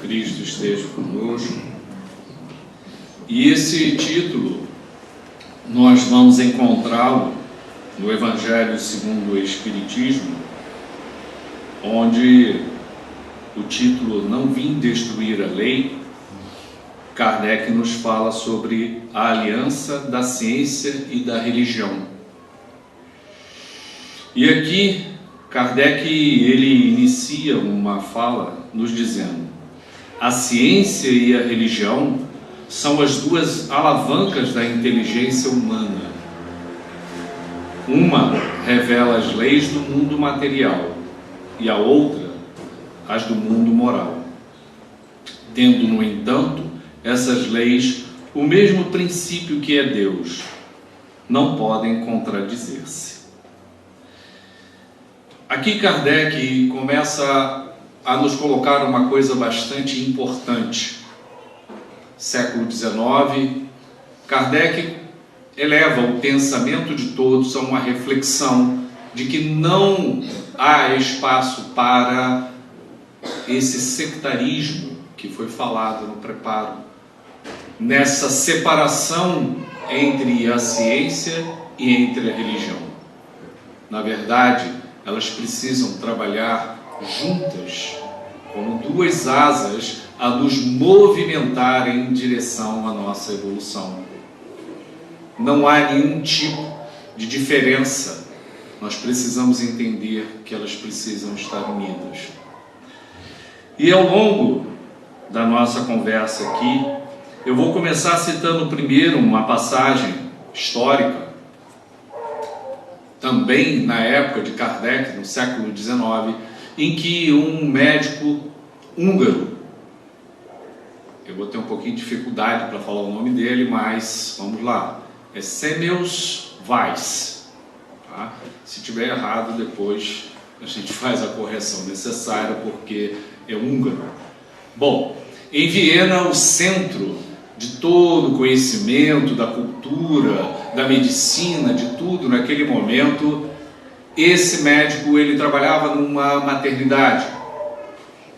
Cristo esteja conosco. E esse título nós vamos encontrá-lo no Evangelho segundo o Espiritismo, onde o título "Não vim destruir a lei", Kardec nos fala sobre a aliança da ciência e da religião. E aqui Kardec ele inicia uma fala nos dizendo: a ciência e a religião são as duas alavancas da inteligência humana. Uma revela as leis do mundo material e a outra as do mundo moral. Tendo, no entanto, essas leis o mesmo princípio que é Deus, não podem contradizer-se. Aqui Kardec começa a nos colocar uma coisa bastante importante. Século XIX, Kardec eleva o pensamento de todos a uma reflexão de que não há espaço para esse sectarismo que foi falado no preparo, nessa separação entre a ciência e entre a religião. Na verdade, elas precisam trabalhar juntas, como duas asas a nos movimentarem em direção à nossa evolução. Não há nenhum tipo de diferença. Nós precisamos entender que elas precisam estar unidas. E ao longo da nossa conversa aqui, eu vou começar citando primeiro uma passagem histórica, também na época de Kardec, no século XIX, em que um médico húngaro, eu vou ter um pouquinho de dificuldade para falar o nome dele, mas vamos lá, é Semmelweis Weiss, tá? Se tiver errado, depois a gente faz a correção necessária, porque é húngaro. Bom, em Viena, o centro de todo o conhecimento, da cultura, da medicina, de tudo naquele momento, esse médico ele trabalhava numa maternidade.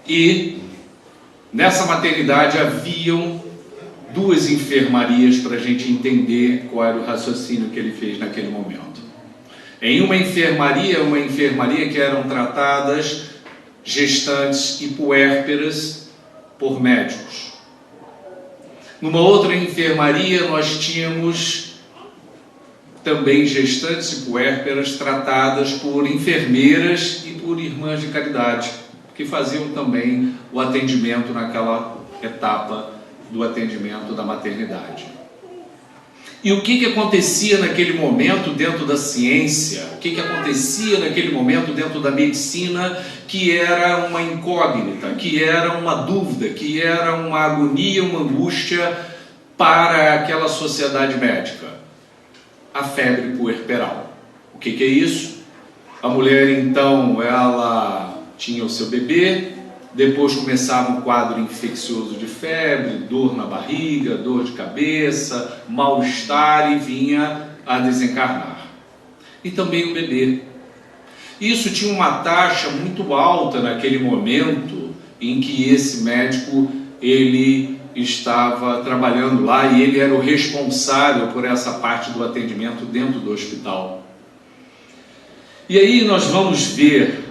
E nessa maternidade haviam duas enfermarias para a gente entender qual era o raciocínio que ele fez naquele momento. Em uma enfermaria que eram tratadas gestantes e puérperas por médicos. Numa outra enfermaria nós tínhamos também gestantes e puérperas tratadas por enfermeiras e por irmãs de caridade, que faziam também o atendimento naquela etapa do atendimento da maternidade. E o que acontecia naquele momento dentro da ciência? O que acontecia naquele momento dentro da medicina que era uma incógnita, que era uma dúvida, que era uma agonia, uma angústia para aquela sociedade médica? A febre puerperal. O que é isso? A mulher, então, ela tinha o seu bebê, depois começava um quadro infeccioso de febre, dor na barriga, dor de cabeça, mal-estar e vinha a desencarnar. E também o bebê. Isso tinha uma taxa muito alta naquele momento em que esse médico ele estava trabalhando lá e ele era o responsável por essa parte do atendimento dentro do hospital. E aí nós vamos ver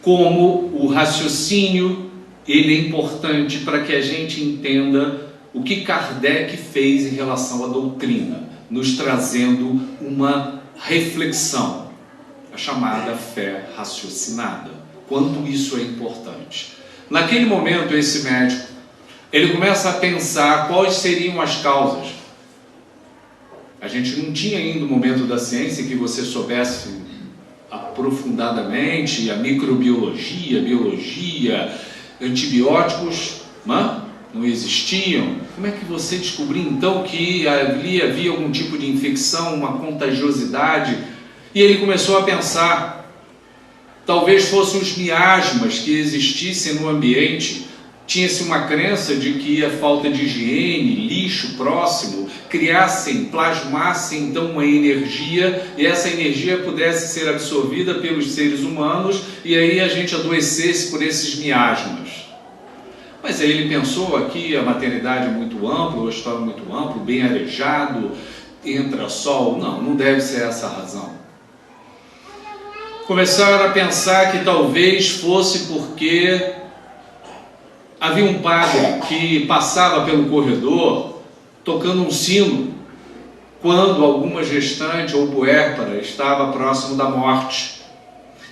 como o raciocínio ele é importante para que a gente entenda o que Kardec fez em relação à doutrina, nos trazendo uma reflexão, a chamada fé raciocinada. Quanto isso é importante. Naquele momento, esse médico, ele começa a pensar quais seriam as causas. A gente não tinha ainda o momento da ciência em que você soubesse aprofundadamente a microbiologia, biologia, antibióticos não existiam. Como é que você descobriu então que ali havia algum tipo de infecção, uma contagiosidade? E ele começou a pensar, talvez fossem os miasmas que existissem no ambiente. Tinha-se uma crença de que a falta de higiene, lixo próximo, plasmassem então uma energia, e essa energia pudesse ser absorvida pelos seres humanos, e aí a gente adoecesse por esses miasmas. Mas aí ele pensou aqui, a maternidade é muito ampla, o hospital é muito amplo, bem arejado, entra sol. Não, não deve ser essa a razão. Começaram a pensar que talvez fosse porque havia um padre que passava pelo corredor tocando um sino quando alguma gestante ou puérpera estava próximo da morte.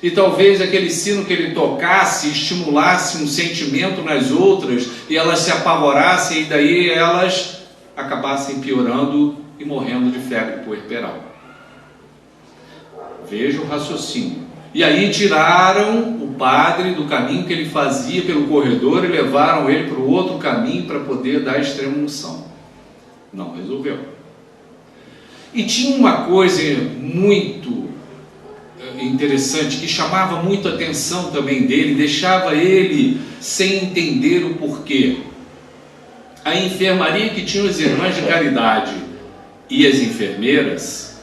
E talvez aquele sino que ele tocasse estimulasse um sentimento nas outras e elas se apavorassem e daí elas acabassem piorando e morrendo de febre puerperal. Veja o raciocínio. E aí tiraram o padre do caminho que ele fazia pelo corredor e levaram ele para o outro caminho para poder dar extrema unção. Não resolveu. E tinha uma coisa muito interessante que chamava muito a atenção também dele, deixava ele sem entender o porquê. A enfermaria que tinha as irmãs de caridade e as enfermeiras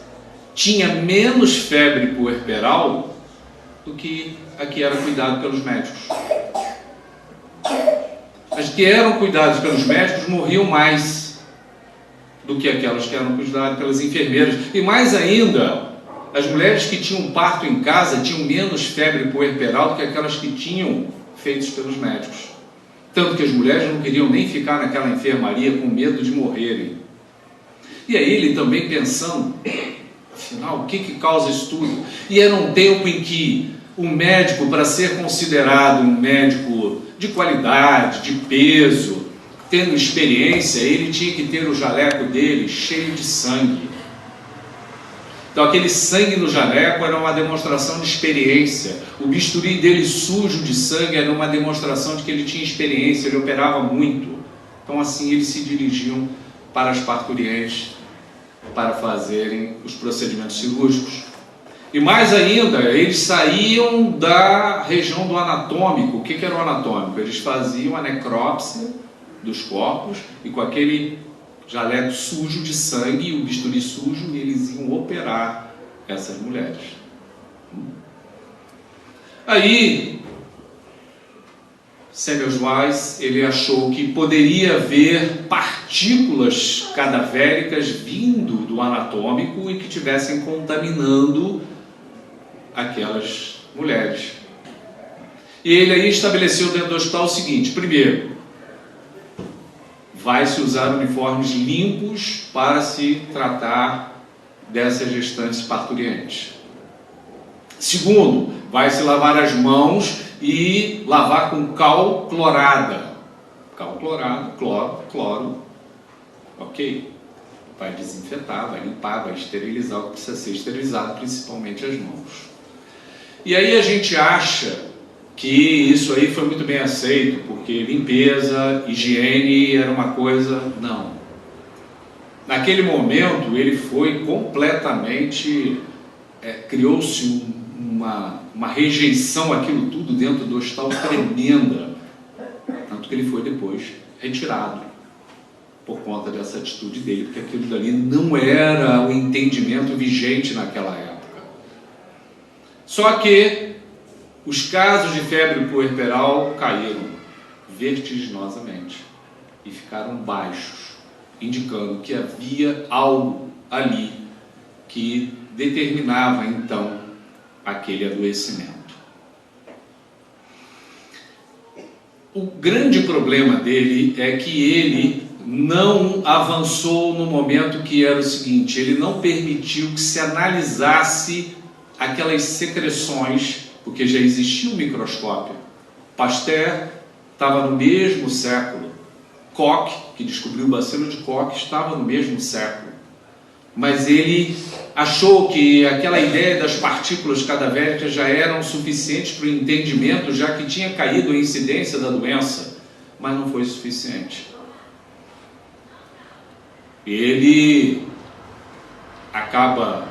tinha menos febre puerperal do que a que era cuidada pelos médicos. As que eram cuidadas pelos médicos morriam mais do que aquelas que eram cuidadas pelas enfermeiras. E mais ainda, as mulheres que tinham parto em casa tinham menos febre puerperal do que aquelas que tinham feitos pelos médicos. Tanto que as mulheres não queriam nem ficar naquela enfermaria com medo de morrerem. E aí ele também pensando, afinal, o que causa isso tudo? E era um tempo em que o médico, para ser considerado um médico de qualidade, de peso, tendo experiência, ele tinha que ter o jaleco dele cheio de sangue. Então aquele sangue no jaleco era uma demonstração de experiência. O bisturi dele sujo de sangue era uma demonstração de que ele tinha experiência, ele operava muito. Então assim eles se dirigiam para as parturientes para fazerem os procedimentos cirúrgicos. E mais ainda, eles saíam da região do anatômico. O que era o anatômico? Eles faziam a necrópsia dos corpos e com aquele jaleco sujo de sangue, o bisturi sujo, e eles iam operar essas mulheres. Aí, Semmelweis, ele achou que poderia haver partículas cadavéricas vindo do anatômico e que estivessem contaminando aquelas mulheres. E ele aí estabeleceu dentro do hospital o seguinte: primeiro, vai-se usar uniformes limpos para se tratar dessas gestantes parturientes. Segundo, vai-se lavar as mãos e lavar com cal clorada. Cal clorado, cloro, ok. Vai desinfetar, vai limpar, vai esterilizar o que precisa ser esterilizado, principalmente as mãos. E aí a gente acha que isso aí foi muito bem aceito, porque limpeza, higiene era uma coisa... Não. Naquele momento ele foi completamente... criou-se uma rejeição àquilo tudo dentro do hospital tremenda. Tanto que ele foi depois retirado por conta dessa atitude dele, porque aquilo dali não era o entendimento vigente naquela época. Só que os casos de febre puerperal caíram vertiginosamente e ficaram baixos, indicando que havia algo ali que determinava então aquele adoecimento. O grande problema dele é que ele não avançou no momento que era o seguinte: ele não permitiu que se analisasse aquelas secreções, porque já existia um microscópio. Pasteur estava no mesmo século. Koch, que descobriu o bacilo de Koch, estava no mesmo século. Mas ele achou que aquela ideia das partículas cadavéricas já eram suficientes para o entendimento, já que tinha caído a incidência da doença, mas não foi suficiente. Ele acaba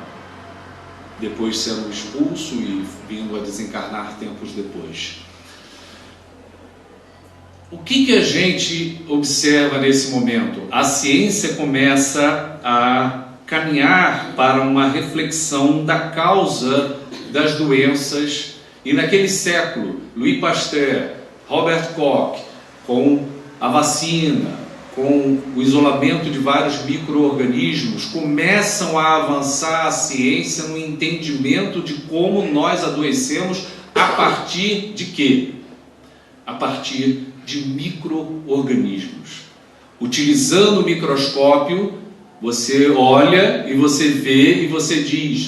depois sendo expulso e vindo a desencarnar tempos depois. O que a gente observa nesse momento? A ciência começa a caminhar para uma reflexão da causa das doenças, e naquele século, Louis Pasteur, Robert Koch, com a vacina, com o isolamento de vários micro-organismos, começam a avançar a ciência no entendimento de como nós adoecemos a partir de quê? A partir de micro-organismos. Utilizando o microscópio, você olha e você vê e você diz,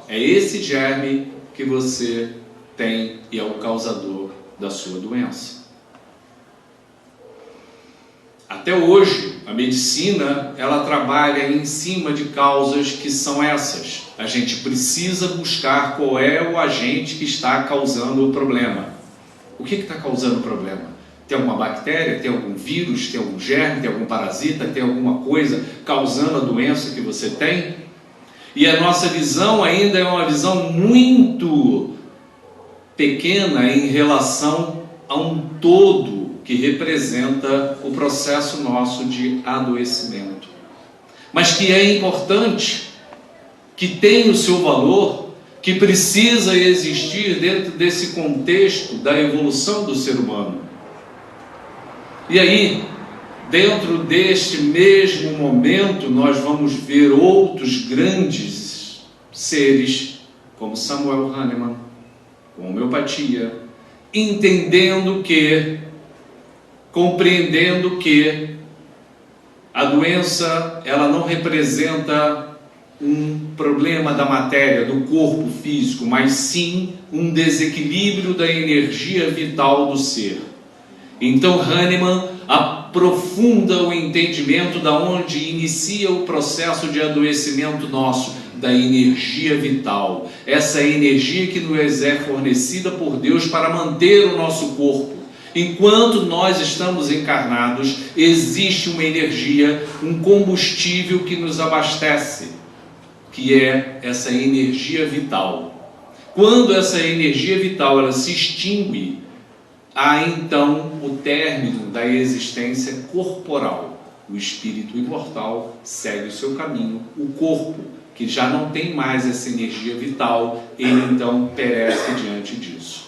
é esse germe que você tem e é o causador da sua doença. Até hoje, a medicina, ela trabalha em cima de causas que são essas. A gente precisa buscar qual é o agente que está causando o problema. O que está causando o problema? Tem alguma bactéria, tem algum vírus, tem algum germe, tem algum parasita, tem alguma coisa causando a doença que você tem? E a nossa visão ainda é uma visão muito pequena em relação a um todo que representa o processo nosso de adoecimento. Mas que é importante, que tem o seu valor, que precisa existir dentro desse contexto da evolução do ser humano. E aí, dentro deste mesmo momento, nós vamos ver outros grandes seres, como Samuel Hahnemann, com homeopatia, compreendendo que a doença, ela não representa um problema da matéria, do corpo físico, mas sim um desequilíbrio da energia vital do ser. Então Hahnemann aprofunda o entendimento da onde inicia o processo de adoecimento nosso, da energia vital, essa energia que nos é fornecida por Deus para manter o nosso corpo. Enquanto nós estamos encarnados, existe uma energia, um combustível que nos abastece, que é essa energia vital. Quando essa energia vital ela se extingue, há então o término da existência corporal. O espírito imortal segue o seu caminho, o corpo, que já não tem mais essa energia vital, ele então perece diante disso.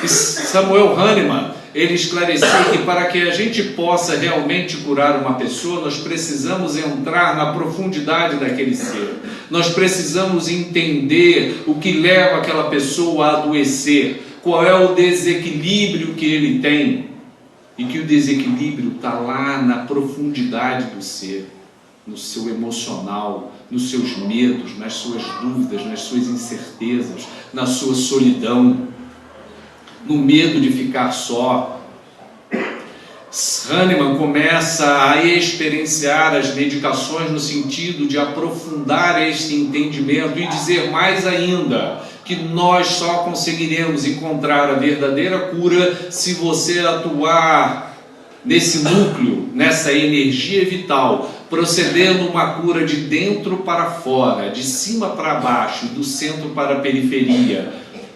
E Samuel Hahnemann, ele esclareceu que para que a gente possa realmente curar uma pessoa, nós precisamos entrar na profundidade daquele ser. Nós precisamos entender o que leva aquela pessoa a adoecer, qual é o desequilíbrio que ele tem, e que o desequilíbrio está lá na profundidade do ser, no seu emocional, nos seus medos, nas suas dúvidas, nas suas incertezas, na sua solidão, no medo de ficar só. Hahnemann começa a experienciar as medicações no sentido de aprofundar este entendimento e dizer mais ainda que nós só conseguiremos encontrar a verdadeira cura se você atuar nesse núcleo, nessa energia vital, procedendo uma cura de dentro para fora, de cima para baixo, do centro para a periferia,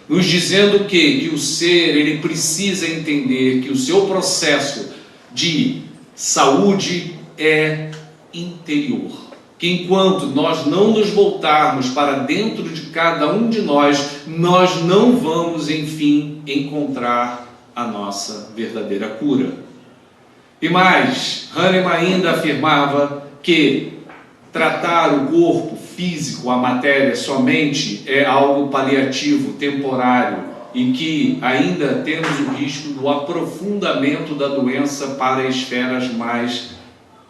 nos dizendo que o ser ele precisa entender que o seu processo de saúde é interior, que enquanto nós não nos voltarmos para dentro de cada um de nós, nós não vamos, enfim, encontrar a nossa verdadeira cura. E mais, Hahnemann ainda afirmava que tratar o corpo físico, a matéria somente, é algo paliativo, temporário, e que ainda temos o risco do aprofundamento da doença para esferas mais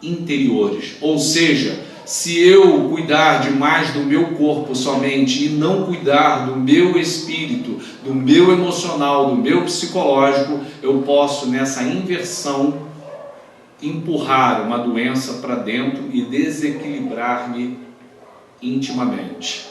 interiores. Ou seja, se eu cuidar demais do meu corpo somente e não cuidar do meu espírito, do meu emocional, do meu psicológico, eu posso, nessa inversão, empurrar uma doença para dentro e desequilibrar-me intimamente.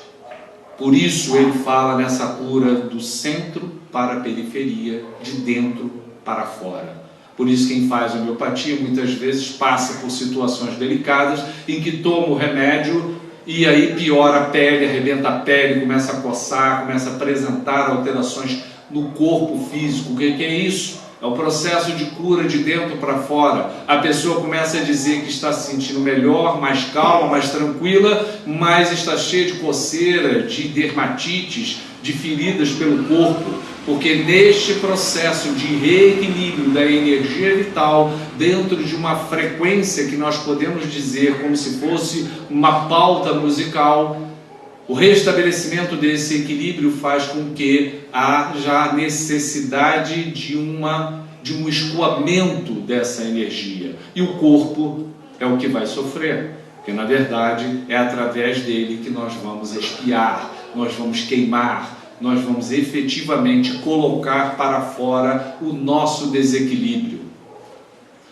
Por isso ele fala nessa cura do centro para a periferia, de dentro para fora. Por isso quem faz homeopatia muitas vezes passa por situações delicadas em que toma o remédio e aí piora a pele, arrebenta a pele, começa a coçar, começa a apresentar alterações no corpo físico. O que é isso? É o processo de cura de dentro para fora. A pessoa começa a dizer que está se sentindo melhor, mais calma, mais tranquila, mas está cheia de coceira, de dermatites, de feridas pelo corpo. Porque neste processo de reequilíbrio da energia vital, dentro de uma frequência que nós podemos dizer como se fosse uma pauta musical, o restabelecimento desse equilíbrio faz com que haja necessidade de um escoamento dessa energia. E o corpo é o que vai sofrer, porque na verdade é através dele que nós vamos expiar, nós vamos queimar, nós vamos efetivamente colocar para fora o nosso desequilíbrio.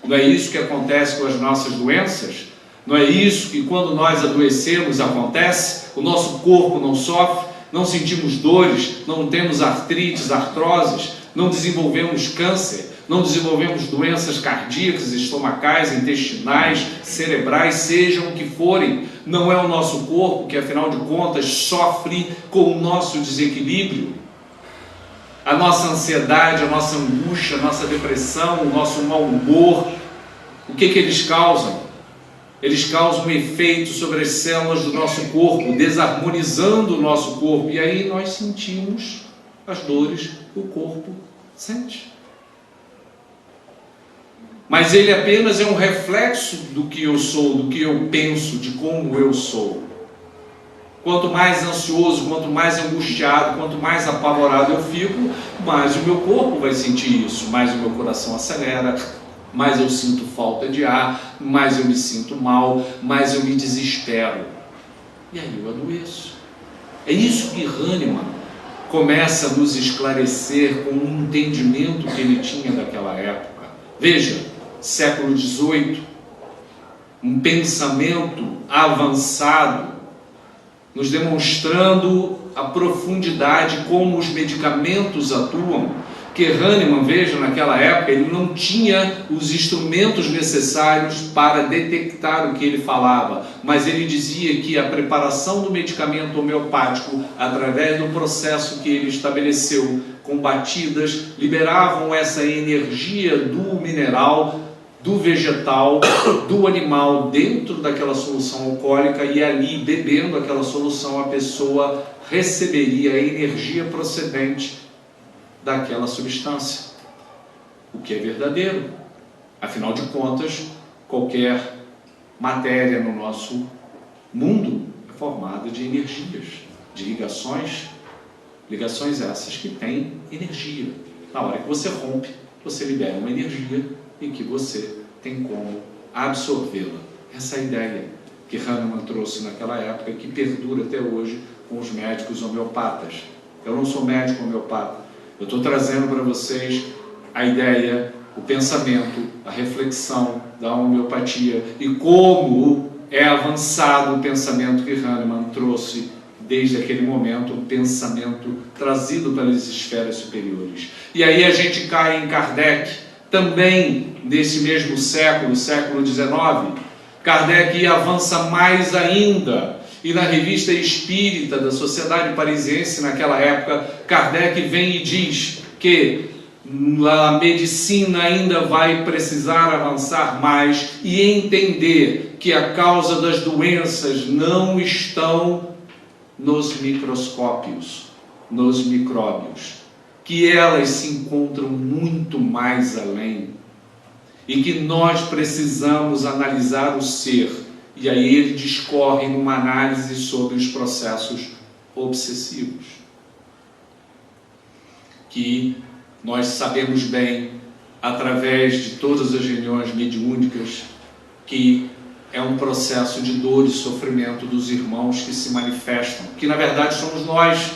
Não é isso que acontece com as nossas doenças? Não é isso que quando nós adoecemos acontece? O nosso corpo não sofre, não sentimos dores, não temos artrites, artroses, não desenvolvemos câncer, não desenvolvemos doenças cardíacas, estomacais, intestinais, cerebrais, sejam o que forem. Não é o nosso corpo que, afinal de contas, sofre com o nosso desequilíbrio. A nossa ansiedade, a nossa angústia, a nossa depressão, o nosso mau humor, o que eles causam? Eles causam um efeito sobre as células do nosso corpo, desarmonizando o nosso corpo. E aí nós sentimos as dores que o corpo sente. Mas ele apenas é um reflexo do que eu sou, do que eu penso, de como eu sou. Quanto mais ansioso, quanto mais angustiado, quanto mais apavorado eu fico, mais o meu corpo vai sentir isso, mais o meu coração acelera, mais eu sinto falta de ar, mais eu me sinto mal, mais eu me desespero. E aí eu adoeço. É isso que Hahnemann começa a nos esclarecer com o entendimento que ele tinha daquela época. Veja, século XVIII, um pensamento avançado, nos demonstrando a profundidade como os medicamentos atuam. Que Hahnemann, veja, naquela época, ele não tinha os instrumentos necessários para detectar o que ele falava, mas ele dizia que a preparação do medicamento homeopático, através do processo que ele estabeleceu, com batidas, liberavam essa energia do mineral, do vegetal, do animal dentro daquela solução alcoólica, e ali, bebendo aquela solução, a pessoa receberia a energia procedente daquela substância, o que é verdadeiro. Afinal de contas, qualquer matéria no nosso mundo é formada de energias, de ligações essas que têm energia. Na hora que você rompe, você libera uma energia e que você tem como absorvê-la. Essa é a ideia que Hahnemann trouxe naquela época, que perdura até hoje com os médicos homeopatas. Eu não sou médico homeopata, eu estou trazendo para vocês a ideia, o pensamento, a reflexão da homeopatia e como é avançado o pensamento que Hahnemann trouxe desde aquele momento, um pensamento trazido pelas esferas superiores. E aí a gente cai em Kardec, também nesse mesmo século, século XIX. Kardec avança mais ainda. E na revista Espírita da Sociedade Parisiense, naquela época, Kardec vem e diz que a medicina ainda vai precisar avançar mais e entender que a causa das doenças não estão nos microscópios, nos micróbios, que elas se encontram muito mais além e que nós precisamos analisar o ser. E aí ele discorre numa análise sobre os processos obsessivos, que nós sabemos bem, através de todas as reuniões mediúnicas, que é um processo de dor e sofrimento dos irmãos que se manifestam, que na verdade somos nós,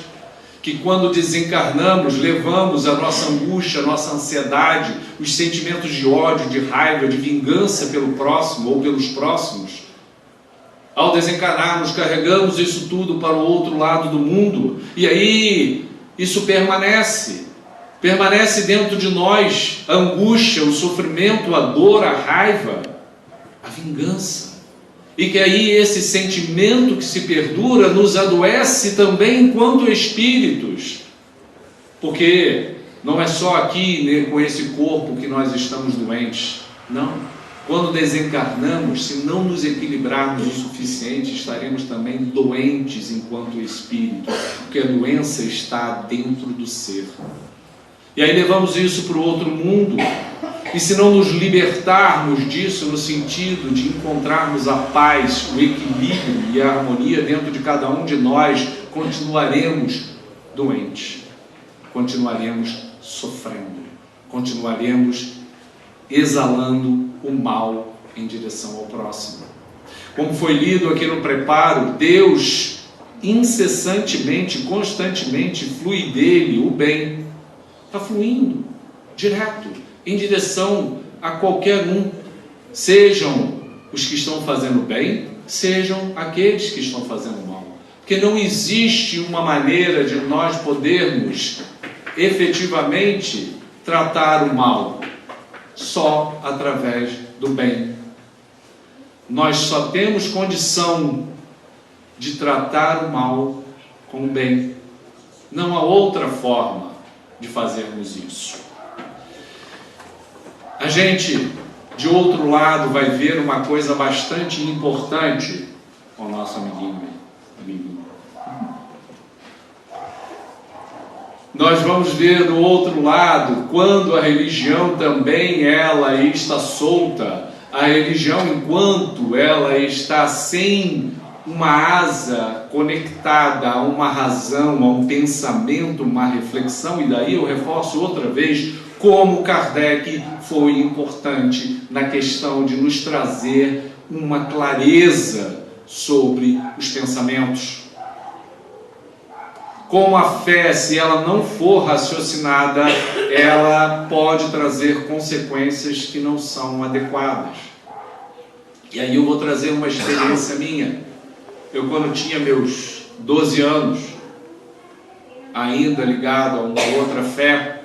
que quando desencarnamos, levamos a nossa angústia, a nossa ansiedade, os sentimentos de ódio, de raiva, de vingança pelo próximo ou pelos próximos. Ao desencarnarmos, carregamos isso tudo para o outro lado do mundo, e aí isso permanece dentro de nós, a angústia, o sofrimento, a dor, a raiva, a vingança. E que aí esse sentimento que se perdura nos adoece também enquanto espíritos, porque Não é só aqui, né, com esse corpo que nós estamos doentes. Não. Quando desencarnamos, se não nos equilibrarmos o suficiente, estaremos também doentes enquanto espírito, porque a doença está dentro do ser. E aí levamos isso para o outro mundo, e se não nos libertarmos disso, no sentido de encontrarmos a paz, o equilíbrio e a harmonia dentro de cada um de nós, continuaremos doentes, continuaremos sofrendo, continuaremos exalando o mal em direção ao próximo. Como foi lido aqui no preparo, Deus incessantemente, constantemente flui dele o bem. Está fluindo direto em direção a qualquer um, sejam os que estão fazendo bem, sejam aqueles que estão fazendo mal. Porque não existe uma maneira de nós podermos efetivamente tratar o mal só através do bem. Nós só temos condição de tratar o mal com o bem. Não há outra forma de fazermos isso. A gente, de outro lado, vai ver uma coisa bastante importante com o nosso amiguinho. Nós vamos ver do outro lado, quando a religião também ela está solta, a religião enquanto ela está sem uma asa conectada a uma razão, a um pensamento, uma reflexão, e daí eu reforço outra vez como Kardec foi importante na questão de nos trazer uma clareza sobre os pensamentos. Como a fé, se ela não for raciocinada, ela pode trazer consequências que não são adequadas. E aí eu vou trazer uma experiência minha. Eu, quando tinha meus 12 anos, ainda ligado a uma outra fé,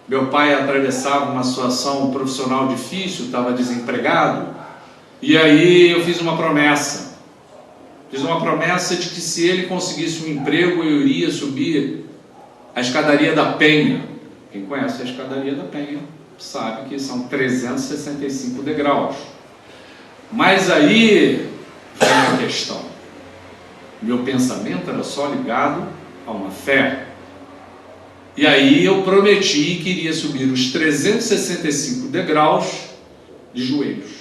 meu pai atravessava uma situação profissional difícil, estava desempregado, e aí eu fiz uma promessa. Fiz uma promessa de que se ele conseguisse um emprego, eu iria subir a escadaria da Penha. Quem conhece a escadaria da Penha sabe que são 365 degraus. Mas aí vem a questão. Meu pensamento era só ligado a uma fé. E aí eu prometi que iria subir os 365 degraus de joelhos,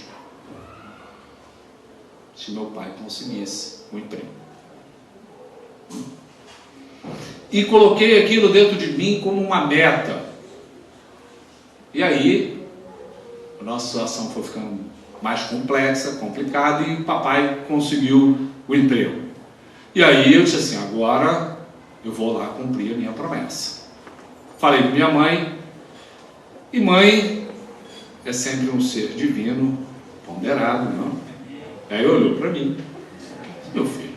se meu pai conseguisse um emprego. E coloquei aquilo dentro de mim como uma meta. E aí a nossa situação foi ficando mais complexa, complicada, e o papai conseguiu o emprego. E aí eu disse assim, agora eu vou lá cumprir a minha promessa. Falei com minha mãe, e mãe é sempre um ser divino, ponderado, não? Aí olhou para mim, meu filho,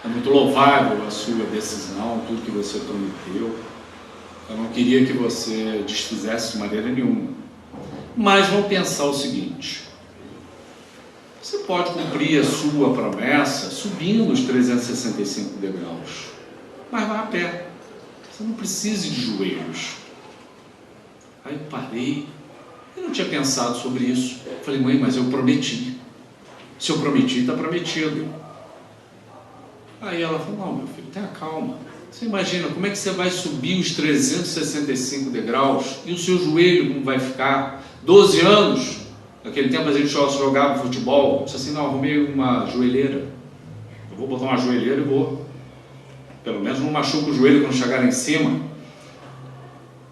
é muito louvável a sua decisão, tudo que você prometeu. Eu não queria que você desfizesse de maneira nenhuma. Mas vamos pensar o seguinte, você pode cumprir a sua promessa subindo os 365 degraus, mas vá a pé, você não precisa de joelhos. Aí parei, eu não tinha pensado sobre isso. Falei, mãe, mas eu prometi. Se eu prometi, está prometido. Aí ela falou, não, meu filho, tenha calma. Você imagina, como é que você vai subir os 365 degraus e o seu joelho como vai ficar? 12 anos, naquele tempo a gente jogava futebol. Eu disse assim, não, arrumei uma joelheira. Eu vou botar uma joelheira e vou. Pelo menos não machuco o joelho quando chegar lá em cima.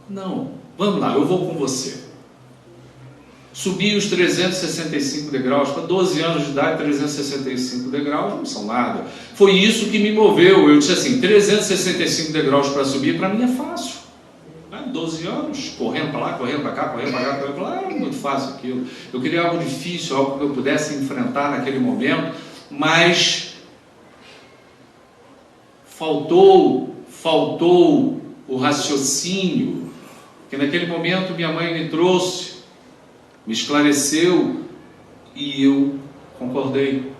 Não, vamos lá, eu vou com você. Subi os 365 degraus, para 12 anos de idade, 365 degraus não são nada. Foi isso que me moveu. Eu disse assim, 365 degraus para subir, para mim é fácil. 12 anos, correndo para lá, correndo para cá, correndo para cá, correndo para lá, era muito fácil aquilo. Eu queria algo difícil, algo que eu pudesse enfrentar naquele momento, mas faltou o raciocínio, que naquele momento minha mãe me trouxe, me esclareceu, e eu concordei.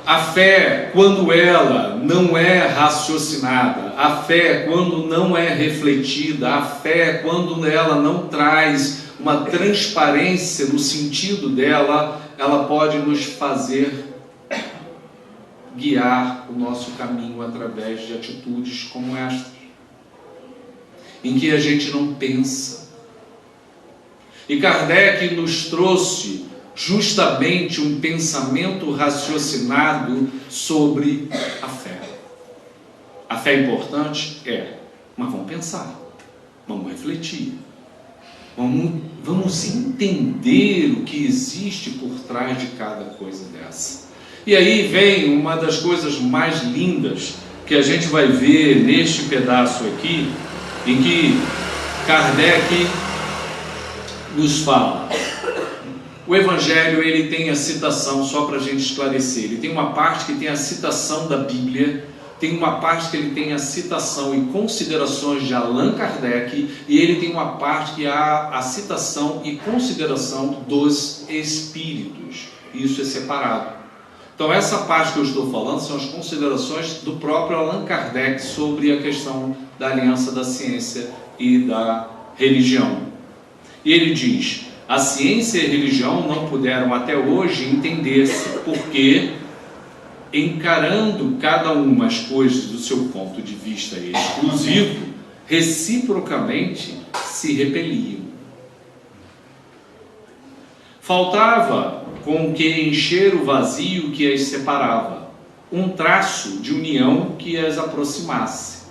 A fé, quando ela não é raciocinada, a fé, quando não é refletida, a fé, quando ela não traz uma transparência no sentido dela, ela pode nos fazer guiar o nosso caminho através de atitudes como estas, em que a gente não pensa. E Kardec nos trouxe justamente um pensamento raciocinado sobre a fé. A fé é importante? É, mas vamos pensar, vamos refletir, vamos entender o que existe por trás de cada coisa dessa. E aí vem uma das coisas mais lindas que a gente vai ver neste pedaço aqui, em que Kardec nos fala. O Evangelho, ele tem a citação, só para a gente esclarecer, ele tem uma parte que tem a citação da Bíblia, tem uma parte que ele tem a citação e considerações de Allan Kardec, e ele tem uma parte que há a citação e consideração dos Espíritos. Isso é separado. Então essa parte que eu estou falando são as considerações do próprio Allan Kardec sobre a questão da aliança da ciência e da religião. E ele diz: a ciência e a religião não puderam até hoje entender-se, porque, encarando cada uma as coisas do seu ponto de vista exclusivo, reciprocamente se repeliam. Faltava com que encher o vazio que as separava, um traço de união que as aproximasse.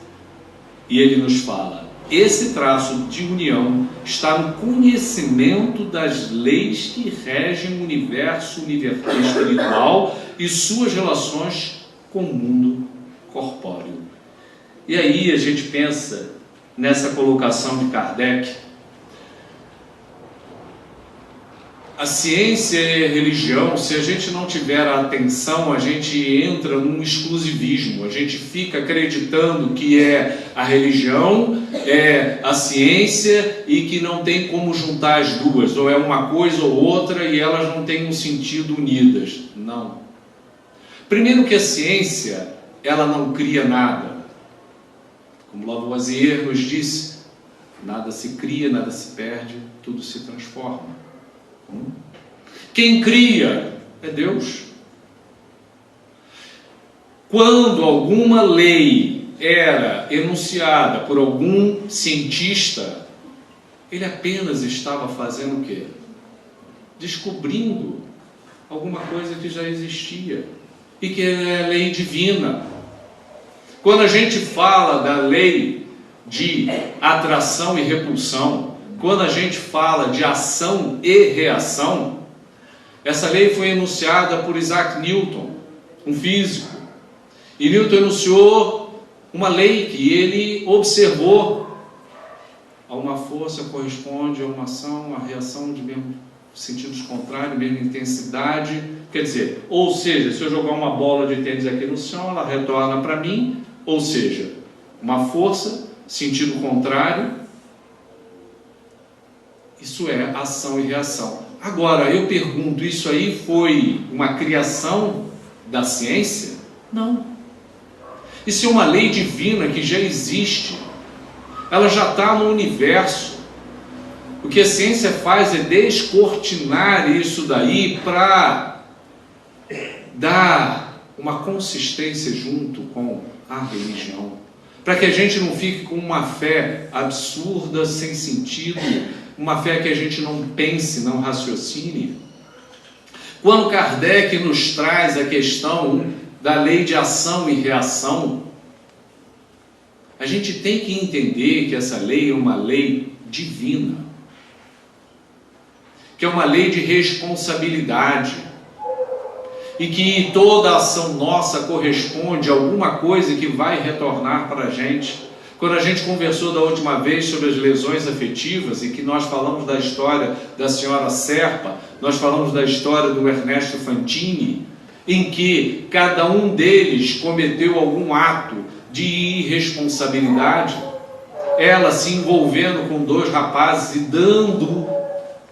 E ele nos fala: esse traço de união está no conhecimento das leis que regem o universo espiritual e suas relações com o mundo corpóreo. E aí a gente pensa nessa colocação de Kardec. A ciência e a religião, se a gente não tiver a atenção, a gente entra num exclusivismo, a gente fica acreditando que é a religião, é a ciência e que não tem como juntar as duas, ou é uma coisa ou outra e elas não têm um sentido unidas. Não. Primeiro que a ciência, ela não cria nada. Como Lavoisier nos disse, nada se cria, nada se perde, tudo se transforma. Quem cria é Deus. Quando alguma lei era enunciada por algum cientista, ele apenas estava fazendo o quê? Descobrindo alguma coisa que já existia e que é a lei divina. Quando a gente fala da lei de atração e repulsão, quando a gente fala de ação e reação, essa lei foi enunciada por Isaac Newton, um físico. E Newton enunciou uma lei que ele observou. A uma força corresponde a uma ação, a reação de mesmo sentidos contrários, mesma intensidade. Quer dizer, ou seja, se eu jogar uma bola de tênis aqui no chão, ela retorna para mim, ou seja, uma força, sentido contrário. Isso é ação e reação. Agora, eu pergunto, isso aí foi uma criação da ciência? Não. Isso é uma lei divina que já existe. Ela já está no universo. O que a ciência faz é descortinar isso daí para dar uma consistência junto com a religião. Para que a gente não fique com uma fé absurda, sem sentido, uma fé que a gente não pense, não raciocine. Quando Kardec nos traz a questão da lei de ação e reação, a gente tem que entender que essa lei é uma lei divina, que é uma lei de responsabilidade, e que toda ação nossa corresponde a alguma coisa que vai retornar para a gente. Quando a gente conversou da última vez sobre as lesões afetivas e que nós falamos da história da senhora Serpa, nós falamos da história do Ernesto Fantini, em que cada um deles cometeu algum ato de irresponsabilidade, ela se envolvendo com dois rapazes e dando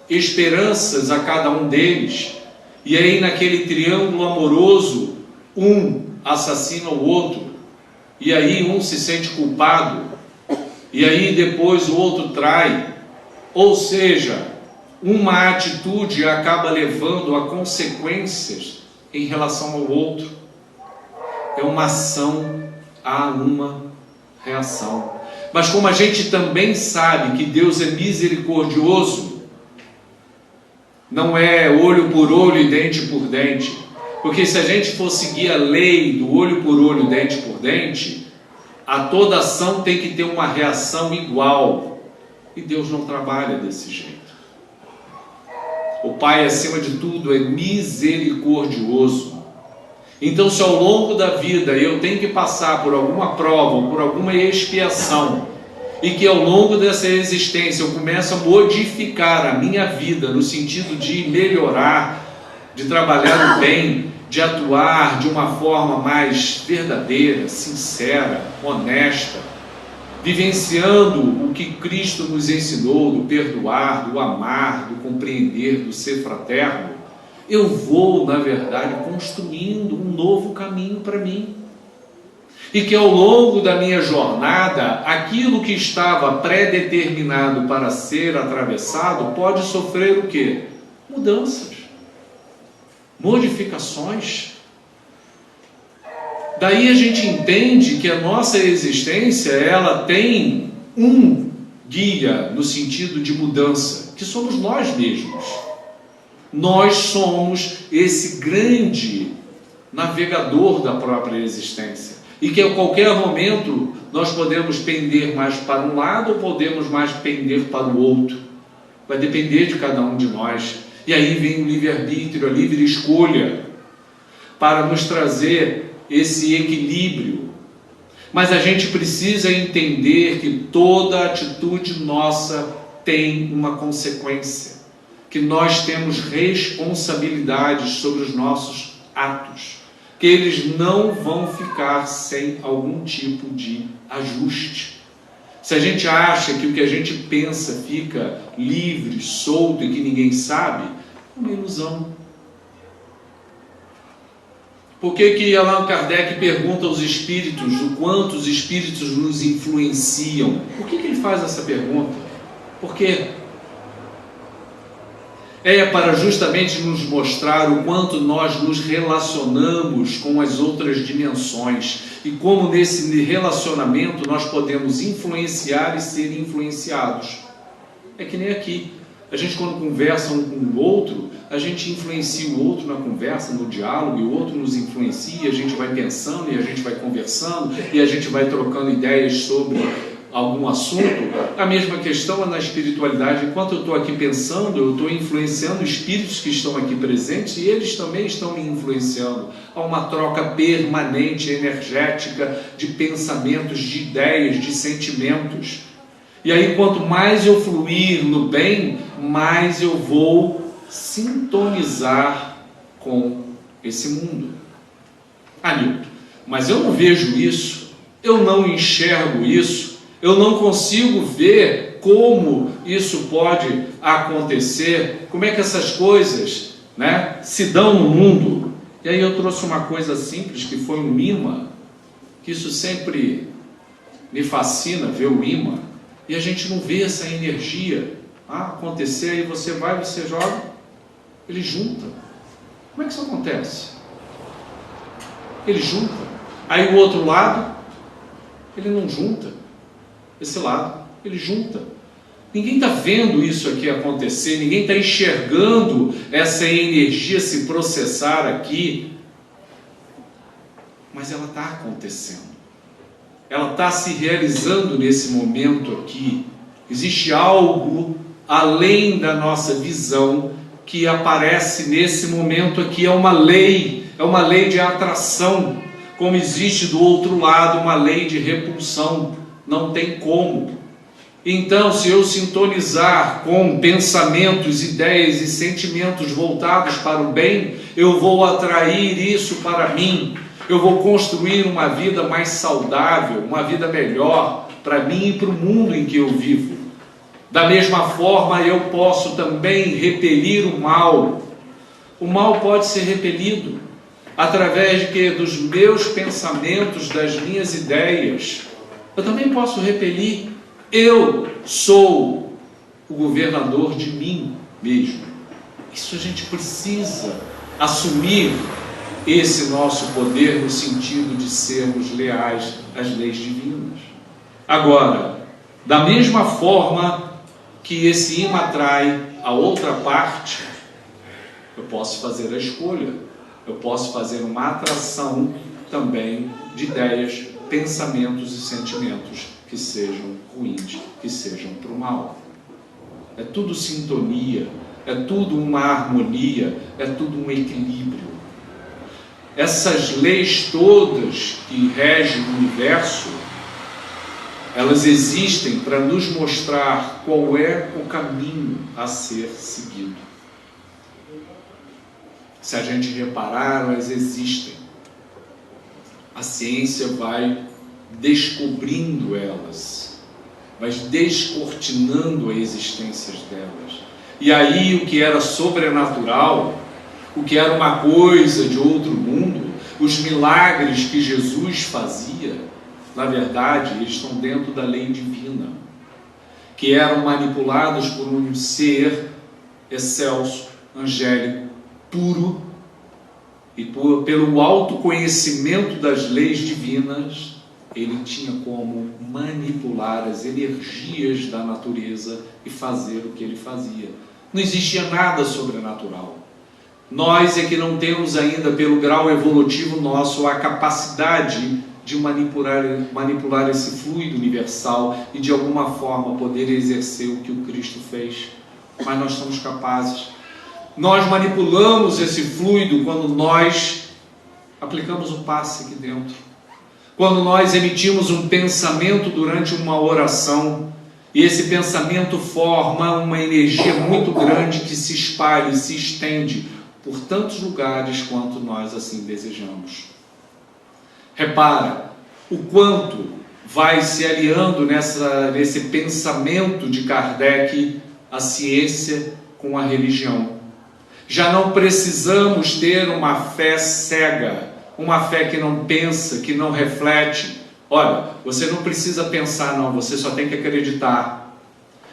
esperanças a cada um deles, e aí naquele triângulo amoroso, um assassina o outro, e aí um se sente culpado, e aí depois o outro trai, ou seja, uma atitude acaba levando a consequências em relação ao outro. É uma ação a uma reação. Mas como a gente também sabe que Deus é misericordioso, não é olho por olho e dente por dente, porque se a gente for seguir a lei do olho por olho, dente por dente, a toda ação tem que ter uma reação igual, e Deus não trabalha desse jeito. O Pai, acima de tudo, é misericordioso. Então, se ao longo da vida eu tenho que passar por alguma prova ou por alguma expiação, e que ao longo dessa existência eu começo a modificar a minha vida no sentido de melhorar, de trabalhar o bem, de atuar de uma forma mais verdadeira, sincera, honesta, vivenciando o que Cristo nos ensinou, do perdoar, do amar, do compreender, do ser fraterno, eu vou, na verdade, construindo um novo caminho para mim. E que ao longo da minha jornada, aquilo que estava pré-determinado para ser atravessado, pode sofrer o quê? Mudanças, modificações. Daí a gente entende que a nossa existência, ela tem um guia no sentido de mudança, que somos nós mesmos. Nós somos esse grande navegador da própria existência. E que a qualquer momento nós podemos pender mais para um lado ou podemos mais pender para o outro. Vai depender de cada um de nós. E aí vem o livre-arbítrio, a livre escolha, para nos trazer esse equilíbrio. Mas a gente precisa entender que toda atitude nossa tem uma consequência, que nós temos responsabilidades sobre os nossos atos, que eles não vão ficar sem algum tipo de ajuste. Se a gente acha que o que a gente pensa fica livre, solto e que ninguém sabe, é uma ilusão. Por que Allan Kardec pergunta aos espíritos o quanto os espíritos nos influenciam? Por que ele faz essa pergunta? Porque é para justamente nos mostrar o quanto nós nos relacionamos com as outras dimensões e como nesse relacionamento nós podemos influenciar e ser influenciados. É que nem aqui. A gente, quando conversa um com o outro, a gente influencia o outro na conversa, no diálogo, e o outro nos influencia, a gente vai pensando e a gente vai conversando e a gente vai trocando ideias sobre algum assunto. A mesma questão é na espiritualidade. Enquanto eu estou aqui pensando, eu estou influenciando espíritos que estão aqui presentes e eles também estão me influenciando. Há uma troca permanente, energética, de pensamentos, de ideias, de sentimentos. E aí, quanto mais eu fluir no bem, mais eu vou sintonizar com esse mundo. Nilton, mas eu não vejo isso, eu não enxergo isso, eu não consigo ver como isso pode acontecer, como é que essas coisas, se dão no mundo. E aí eu trouxe uma coisa simples, que foi um imã, que isso sempre me fascina, ver o imã. E a gente não vê essa energia acontecer, aí você vai, você joga, ele junta. Como é que isso acontece? Ele junta. Aí o outro lado, ele não junta. Esse lado, ele junta. Ninguém está vendo isso aqui acontecer, ninguém está enxergando essa energia se processar aqui, mas ela está acontecendo. Ela está se realizando nesse momento aqui. Existe algo além da nossa visão que aparece nesse momento aqui. É uma lei de atração, como existe do outro lado uma lei de repulsão. Não tem como. Então, se eu sintonizar com pensamentos, ideias e sentimentos voltados para o bem, eu vou atrair isso para mim. Eu vou construir uma vida mais saudável, uma vida melhor para mim e para o mundo em que eu vivo. Da mesma forma, eu posso também repelir o mal. O mal pode ser repelido. através de que dos meus pensamentos, das minhas ideias, eu também posso repelir. Eu sou o governador de mim mesmo. Isso a gente precisa assumir esse nosso poder no sentido de sermos leais às leis divinas. Agora, da mesma forma que esse imã atrai a outra parte, eu posso fazer a escolha, eu posso fazer uma atração também de ideias, pensamentos e sentimentos que sejam ruins, que sejam para o mal. É tudo sintonia, é tudo uma harmonia, é tudo um equilíbrio. Essas leis todas que regem o universo, elas existem para nos mostrar qual é o caminho a ser seguido. Se a gente reparar, elas existem. A ciência vai descobrindo elas, vai descortinando a existência delas. E aí o que era sobrenatural, o que era uma coisa de outro mundo, os milagres que Jesus fazia, na verdade, eles estão dentro da lei divina, que eram manipulados por um ser excelso, angélico, puro, e pelo autoconhecimento das leis divinas, ele tinha como manipular as energias da natureza e fazer o que ele fazia. Não existia nada sobrenatural. Nós é que não temos ainda, pelo grau evolutivo nosso, a capacidade de manipular esse fluido universal e de alguma forma poder exercer o que o Cristo fez. Mas nós somos capazes. Nós manipulamos esse fluido quando nós aplicamos o passe aqui dentro. Quando nós emitimos um pensamento durante uma oração, e esse pensamento forma uma energia muito grande que se espalha e se estende por tantos lugares quanto nós assim desejamos. Repara o quanto vai se aliando nesse pensamento de Kardec a ciência com a religião. Já não precisamos ter uma fé cega, uma fé que não pensa, que não reflete. Olha, você não precisa pensar não, você só tem que acreditar.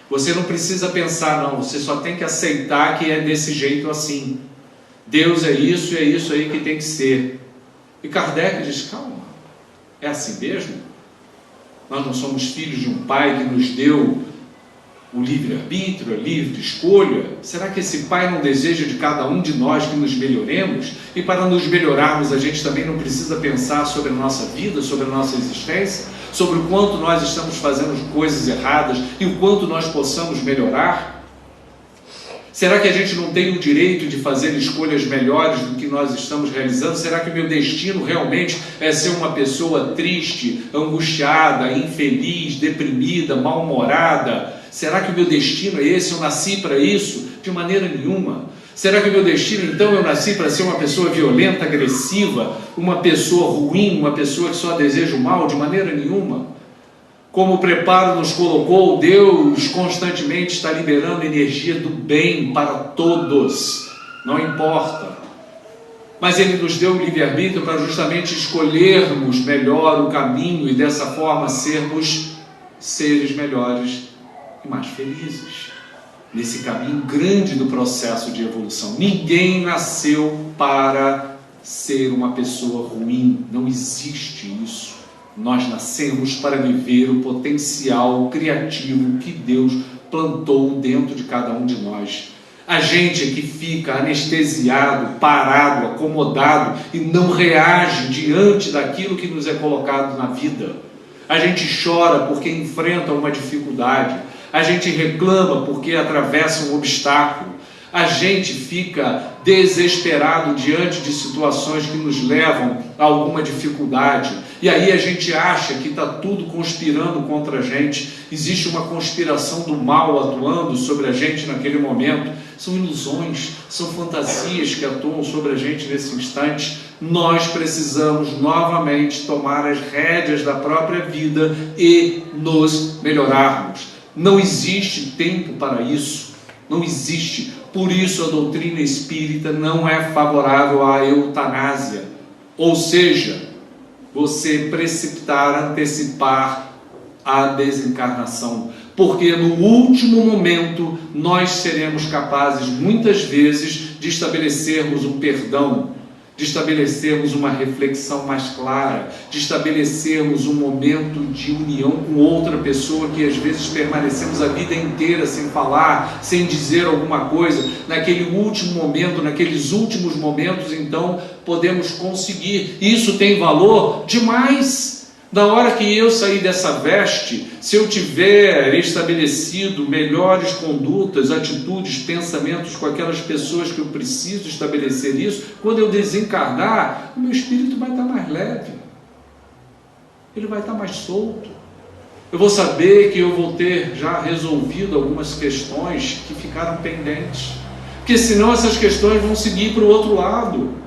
Você não precisa pensar não, você só tem que aceitar que é desse jeito assim. Deus é isso e é isso aí que tem que ser. E Kardec diz, calma, é assim mesmo? Nós não somos filhos de um pai que nos deu o livre-arbítrio, a livre escolha? Será que esse pai não deseja de cada um de nós que nos melhoremos? E para nos melhorarmos, a gente também não precisa pensar sobre a nossa vida, sobre a nossa existência, sobre o quanto nós estamos fazendo coisas erradas e o quanto nós possamos melhorar? Será que a gente não tem o direito de fazer escolhas melhores do que nós estamos realizando? Será que o meu destino realmente é ser uma pessoa triste, angustiada, infeliz, deprimida, mal-humorada? Será que o meu destino é esse? Eu nasci para isso? De maneira nenhuma. Será que o meu destino, então, eu nasci para ser uma pessoa violenta, agressiva, uma pessoa ruim, uma pessoa que só deseja o mal? De maneira nenhuma. Como o preparo nos colocou, Deus constantemente está liberando energia do bem para todos, não importa. Mas Ele nos deu o livre-arbítrio para justamente escolhermos melhor o caminho e dessa forma sermos seres melhores e mais felizes. Nesse caminho grande do processo de evolução. Ninguém nasceu para ser uma pessoa ruim, não existe isso. Nós nascemos para viver o potencial criativo que Deus plantou dentro de cada um de nós. A gente que fica anestesiado, parado, acomodado e não reage diante daquilo que nos é colocado na vida. A gente chora porque enfrenta uma dificuldade. A gente reclama porque atravessa um obstáculo. A gente fica desesperado diante de situações que nos levam a alguma dificuldade. E aí a gente acha que está tudo conspirando contra a gente. Existe uma conspiração do mal atuando sobre a gente naquele momento. São ilusões, são fantasias que atuam sobre a gente nesse instante. Nós precisamos novamente tomar as rédeas da própria vida e nos melhorarmos. Não existe tempo para isso. Não existe. Por isso a doutrina espírita não é favorável à eutanásia. Ou seja, você precipitar, antecipar a desencarnação, porque no último momento nós seremos capazes, muitas vezes, de estabelecermos um perdão, de estabelecermos uma reflexão mais clara, de estabelecermos um momento de união com outra pessoa que às vezes permanecemos a vida inteira sem falar, sem dizer alguma coisa. Naquele último momento, naqueles últimos momentos, então, podemos conseguir. Isso tem valor demais. Na hora que eu sair dessa veste, se eu tiver estabelecido melhores condutas, atitudes, pensamentos com aquelas pessoas que eu preciso estabelecer isso, quando eu desencarnar, o meu espírito vai estar mais leve, ele vai estar mais solto. Eu vou saber que eu vou ter já resolvido algumas questões que ficaram pendentes, porque senão essas questões vão seguir para o outro lado.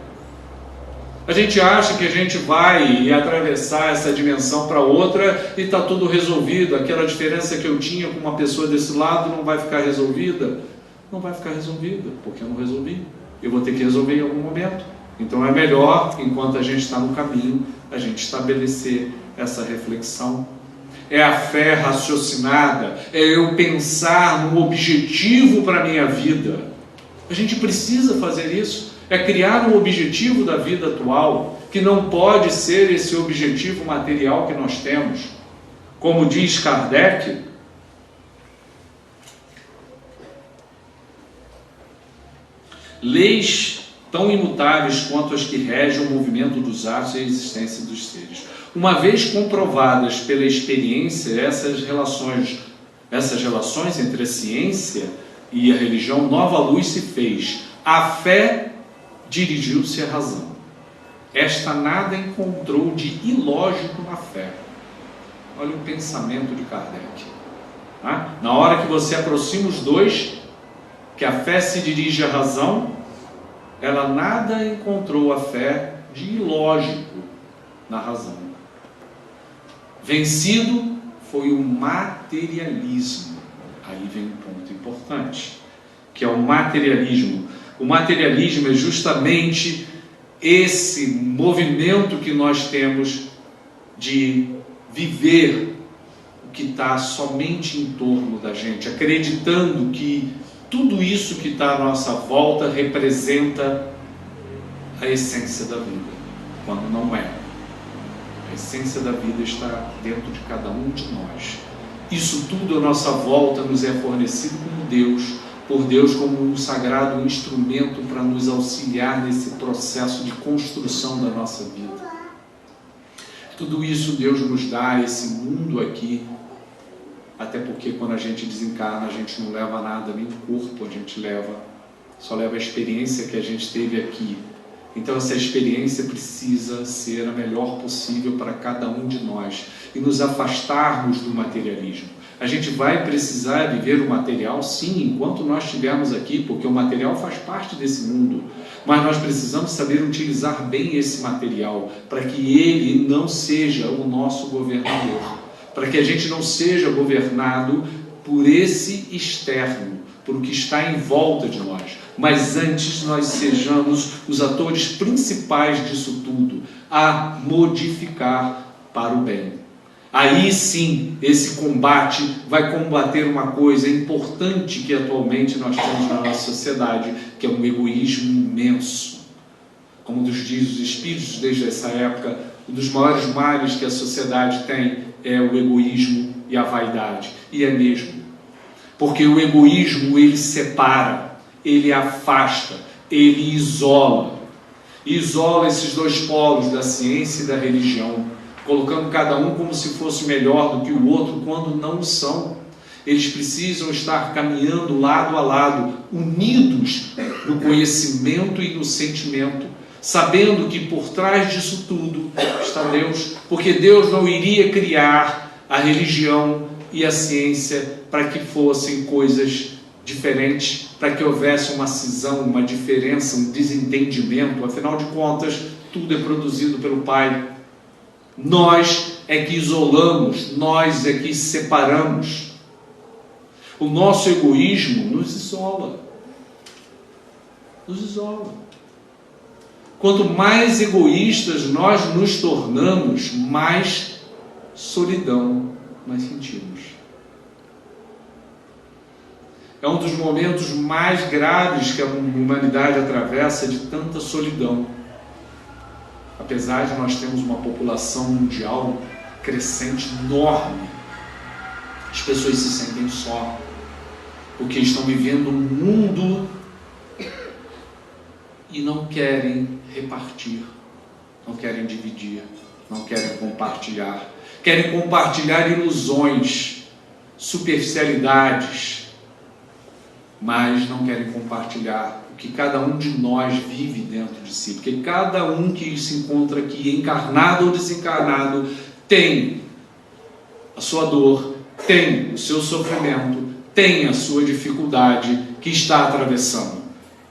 A gente acha que a gente vai atravessar essa dimensão para outra e está tudo resolvido. Aquela diferença que eu tinha com uma pessoa desse lado não vai ficar resolvida. Não vai ficar resolvida, porque eu não resolvi. Eu vou ter que resolver em algum momento. Então é melhor, enquanto a gente está no caminho, a gente estabelecer essa reflexão. É a fé raciocinada, é eu pensar no objetivo para a minha vida. A gente precisa fazer isso. É criar um objetivo da vida atual, que não pode ser esse objetivo material que nós temos. Como diz Kardec, leis tão imutáveis quanto as que regem o movimento dos atos e a existência dos seres. Uma vez comprovadas pela experiência essas relações entre a ciência e a religião, nova luz se fez. A fé dirigiu-se à razão. Esta nada encontrou de ilógico na fé. Olha o pensamento de Kardec. Na hora que você aproxima os dois, que a fé se dirige à razão, ela nada encontrou a fé de ilógico na razão. Vencido foi o materialismo. Aí vem um ponto importante, que é o materialismo. O materialismo é justamente esse movimento que nós temos de viver o que está somente em torno da gente, acreditando que tudo isso que está à nossa volta representa a essência da vida, quando não é. A essência da vida está dentro de cada um de nós. Isso tudo à nossa volta nos é fornecido como Deus, por Deus como um sagrado instrumento para nos auxiliar nesse processo de construção da nossa vida. Tudo isso Deus nos dá, esse mundo aqui, até porque quando a gente desencarna, a gente não leva nada, nem o corpo a gente só leva a experiência que a gente teve aqui. Então essa experiência precisa ser a melhor possível para cada um de nós e nos afastarmos do materialismo. A gente vai precisar viver o material, sim, enquanto nós estivermos aqui, porque o material faz parte desse mundo, mas nós precisamos saber utilizar bem esse material, para que ele não seja o nosso governador, para que a gente não seja governado por esse externo, por o que está em volta de nós, mas antes nós sejamos os atores principais disso tudo, a modificar para o bem. Aí sim, esse combate vai combater uma coisa importante que atualmente nós temos na nossa sociedade, que é um egoísmo imenso. Como nos diz os espíritos desde essa época, um dos maiores males que a sociedade tem é o egoísmo e a vaidade. E é mesmo. Porque o egoísmo, ele separa, ele afasta, ele isola. Isola esses dois polos da ciência e da religião, colocando cada um como se fosse melhor do que o outro, quando não são. Eles precisam estar caminhando lado a lado, unidos no conhecimento e no sentimento, sabendo que por trás disso tudo está Deus, porque Deus não iria criar a religião e a ciência para que fossem coisas diferentes, para que houvesse uma cisão, uma diferença, um desentendimento. Afinal de contas, tudo é produzido pelo Pai. Nós é que isolamos, nós é que separamos. O nosso egoísmo nos isola. Nos isola. Quanto mais egoístas nós nos tornamos, mais solidão nós sentimos. É um dos momentos mais graves que a humanidade atravessa, de tanta solidão. Apesar de nós termos uma população mundial crescente enorme, as pessoas se sentem só, porque estão vivendo um mundo e não querem repartir, não querem dividir, não querem compartilhar. Querem compartilhar ilusões, superficialidades, mas não querem compartilhar o que cada um de nós vive dentro de si, porque cada um que se encontra aqui, encarnado ou desencarnado, tem a sua dor, tem o seu sofrimento, tem a sua dificuldade que está atravessando.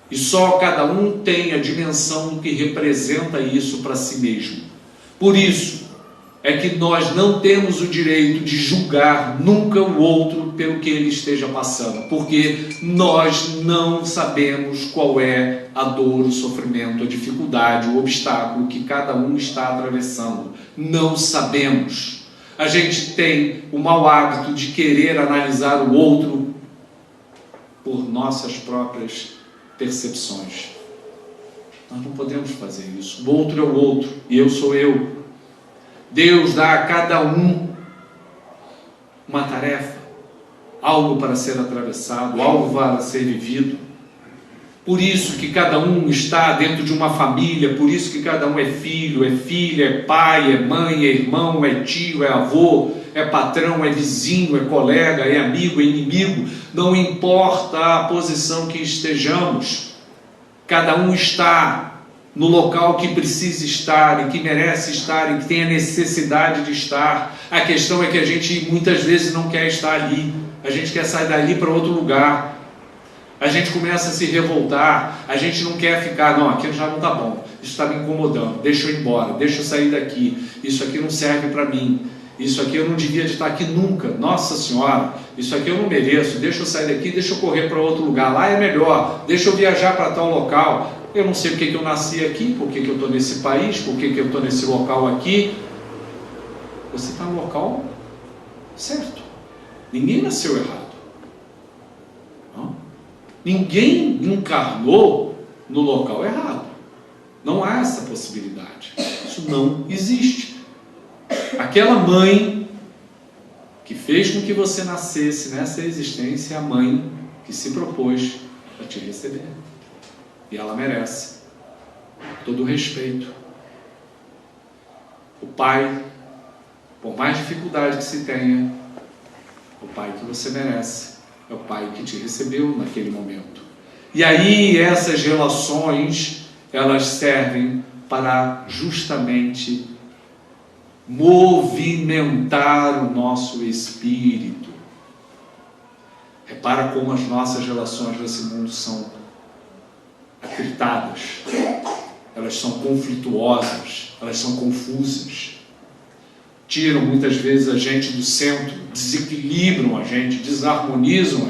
E só cada um tem a dimensão do que representa isso para si mesmo. Por isso é que nós não temos o direito de julgar nunca o outro pelo que ele esteja passando, porque nós não sabemos qual é a dor, o sofrimento, a dificuldade, o obstáculo que cada um está atravessando. Não sabemos. A gente tem o mau hábito de querer analisar o outro por nossas próprias percepções. Nós não podemos fazer isso. O outro é o outro e eu sou eu. Deus dá a cada um uma tarefa, algo para ser atravessado, algo para ser vivido. Por isso que cada um está dentro de uma família, por isso que cada um é filho, é filha, é pai, é mãe, é irmão, é tio, é avô, é patrão, é vizinho, é colega, é amigo, é inimigo. Não importa a posição que estejamos, cada um está no local que precisa estar, e que merece estar, e que tem a necessidade de estar. A questão é que a gente muitas vezes não quer estar ali, a gente quer sair dali para outro lugar. A gente começa a se revoltar, a gente não quer ficar, não, aqui já não está bom, isso está me incomodando, deixa eu ir embora, deixa eu sair daqui, isso aqui não serve para mim, isso aqui eu não devia de estar aqui nunca, nossa senhora, isso aqui eu não mereço, deixa eu sair daqui, deixa eu correr para outro lugar, lá é melhor, deixa eu viajar para tal local, eu não sei porque que eu nasci aqui, por que que eu estou nesse país, por que que eu estou nesse local aqui. Você está no local certo, ninguém nasceu errado. Ninguém encarnou no local errado. Não há essa possibilidade. Isso não existe. Aquela mãe que fez com que você nascesse nessa existência é a mãe que se propôs a te receber. E ela merece todo o respeito. O pai, por mais dificuldade que se tenha, o pai que você merece é o pai que te recebeu naquele momento. E aí essas relações, elas servem para justamente movimentar o nosso espírito. Repara como as nossas relações nesse mundo são atritadas, elas são conflituosas, elas são confusas. Tiram muitas vezes a gente do centro, desequilibram a gente, desarmonizam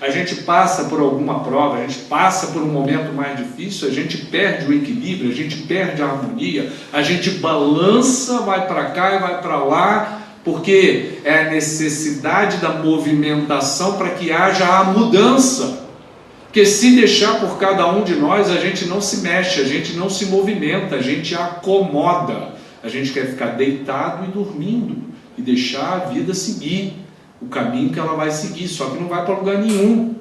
a gente passa por alguma prova, a gente passa por um momento mais difícil, a gente perde o equilíbrio, a gente perde a harmonia, a gente balança, vai para cá e vai para lá, porque é a necessidade da movimentação para que haja a mudança. Porque se deixar por cada um de nós, a gente não se mexe, a gente não se movimenta, a gente acomoda. A gente quer ficar deitado e dormindo e deixar a vida seguir o caminho que ela vai seguir, só que não vai para lugar nenhum.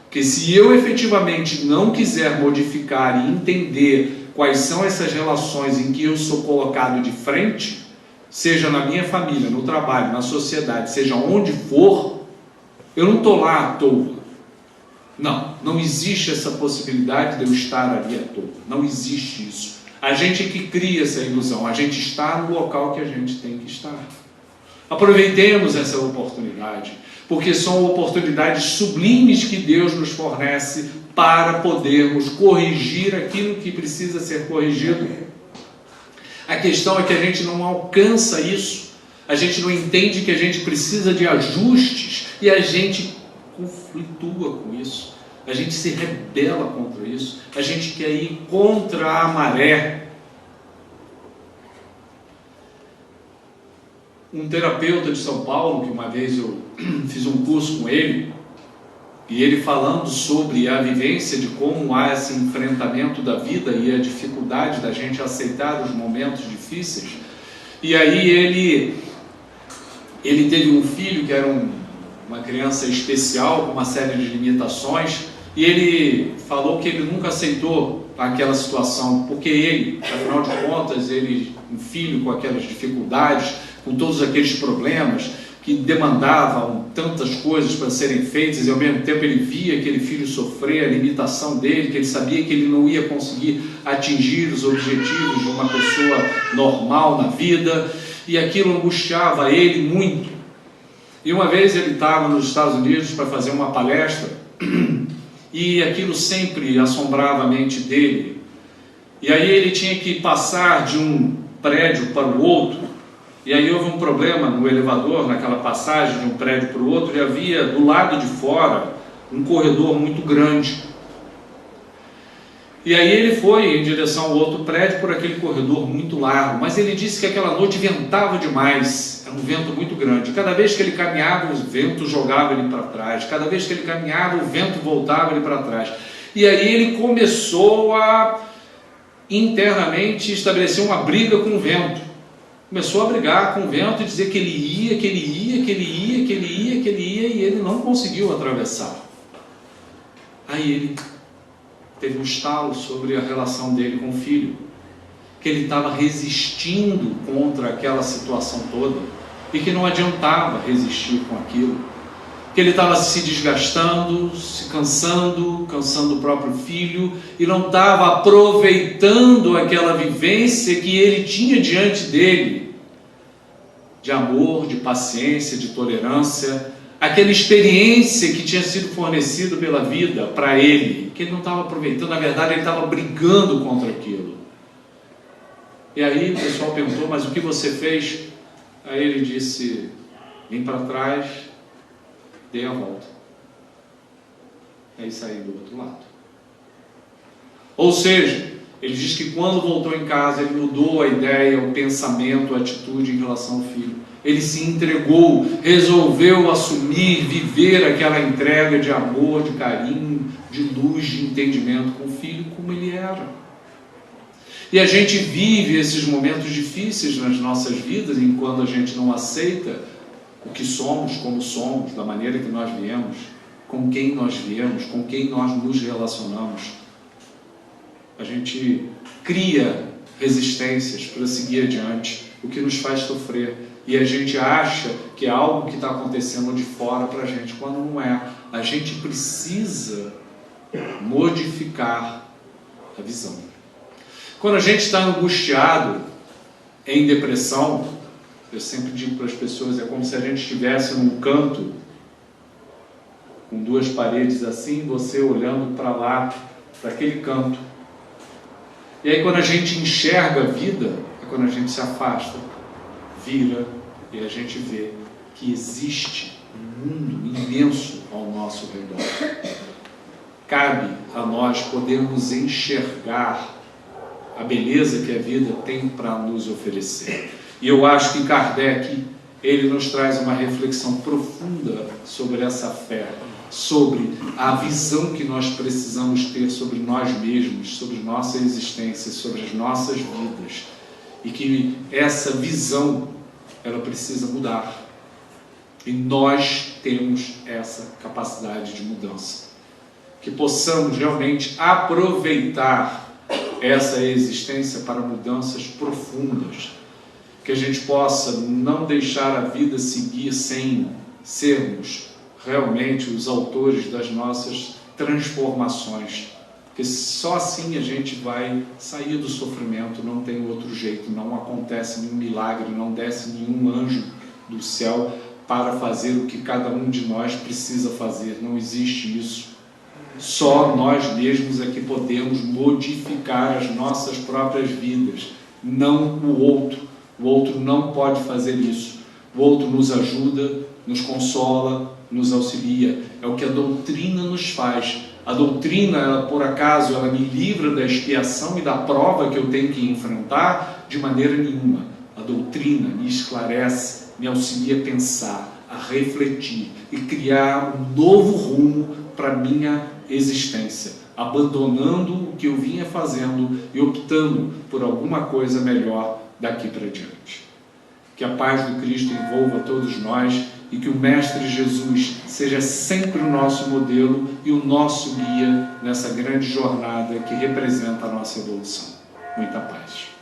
Porque se eu efetivamente não quiser modificar e entender quais são essas relações em que eu sou colocado de frente, seja na minha família, no trabalho, na sociedade, seja onde for, eu não estou lá à toa. Não existe essa possibilidade de eu estar ali à toa. Não existe isso. A gente que cria essa ilusão, a gente está no local que a gente tem que estar. Aproveitemos essa oportunidade, porque são oportunidades sublimes que Deus nos fornece para podermos corrigir aquilo que precisa ser corrigido. A questão é que a gente não alcança isso, a gente não entende que a gente precisa de ajustes e a gente conflitua com isso. a gente se rebela contra isso, a gente quer ir contra a maré. Um terapeuta de São Paulo, que uma vez eu fiz um curso com ele, e ele falando sobre a vivência de como há esse enfrentamento da vida e a dificuldade da gente aceitar os momentos difíceis. E aí ele teve um filho que era uma criança especial, com uma série de limitações, e ele falou que ele nunca aceitou aquela situação, porque ele, afinal de contas, um filho com aquelas dificuldades, com todos aqueles problemas, que demandavam tantas coisas para serem feitas, e ao mesmo tempo ele via aquele filho sofrer, a limitação dele, que ele sabia que ele não ia conseguir atingir os objetivos de uma pessoa normal na vida, e aquilo angustiava ele muito. E uma vez ele estava nos Estados Unidos para fazer uma palestra, e aquilo sempre assombrava a mente dele, e aí ele tinha que passar de um prédio para o outro. E aí houve um problema no elevador, naquela passagem de um prédio para o outro, e havia do lado de fora um corredor muito grande. E aí ele foi em direção ao outro prédio por aquele corredor muito largo, mas ele disse que aquela noite ventava demais, era um vento muito grande. Cada vez que ele caminhava, o vento jogava ele para trás, cada vez que ele caminhava, o vento voltava ele para trás. E aí ele começou a internamente estabelecer uma briga com o vento. Começou a brigar com o vento e dizer que ele ia, e ele não conseguiu atravessar. Aí ele teve um estalo sobre a relação dele com o filho, que ele estava resistindo contra aquela situação toda, e que não adiantava resistir com aquilo, que ele estava se desgastando, se cansando o próprio filho, e não estava aproveitando aquela vivência que ele tinha diante dele, de amor, de paciência, de tolerância, aquela experiência que tinha sido fornecida pela vida para ele, que ele não estava aproveitando. Na verdade, ele estava brigando contra aquilo. E aí o pessoal perguntou: mas o que você fez? Aí ele disse: vim para trás, dei a volta, aí saí do outro lado. Ou seja, ele diz que quando voltou em casa, ele mudou a ideia, o pensamento, a atitude em relação ao filho. Ele se entregou, resolveu assumir, viver aquela entrega de amor, de carinho, de luz, de entendimento com o filho como ele era. E a gente vive esses momentos difíceis nas nossas vidas, enquanto a gente não aceita o que somos, como somos, da maneira que nós viemos, com quem nós viemos, com quem nós nos relacionamos. A gente cria resistências para seguir adiante, o que nos faz sofrer. E a gente acha que é algo que está acontecendo de fora para a gente, quando não é. A gente precisa modificar a visão. Quando a gente está angustiado, em depressão, eu sempre digo para as pessoas, é como se a gente estivesse num canto, com duas paredes assim, você olhando para lá, para aquele canto. E aí quando a gente enxerga a vida, é quando a gente se afasta, vira, e a gente vê que existe um mundo imenso ao nosso redor. Cabe a nós podermos enxergar a beleza que a vida tem para nos oferecer. E eu acho que Kardec, ele nos traz uma reflexão profunda sobre essa fé, sobre a visão que nós precisamos ter sobre nós mesmos, sobre nossa existência, sobre as nossas vidas, e que essa visão, ela precisa mudar, e nós temos essa capacidade de mudança, que possamos realmente aproveitar essa existência para mudanças profundas, que a gente possa não deixar a vida seguir sem sermos realmente os autores das nossas transformações, porque só assim a gente vai sair do sofrimento. Não tem outro jeito, não acontece nenhum milagre, não desce nenhum anjo do céu para fazer o que cada um de nós precisa fazer, não existe isso. Só nós mesmos é que podemos modificar as nossas próprias vidas, não o outro. O outro não pode fazer isso. O outro nos ajuda, nos consola, nos auxilia. é o que a doutrina nos faz. A doutrina, ela, por acaso, ela me livra da expiação e da prova que eu tenho que enfrentar? De maneira nenhuma. A doutrina me esclarece, me auxilia a pensar, a refletir e criar um novo rumo para a minha existência, abandonando o que eu vinha fazendo e optando por alguma coisa melhor daqui para diante. Que a paz do Cristo envolva todos nós e que o Mestre Jesus seja sempre o nosso modelo e o nosso guia nessa grande jornada que representa a nossa evolução. Muita paz.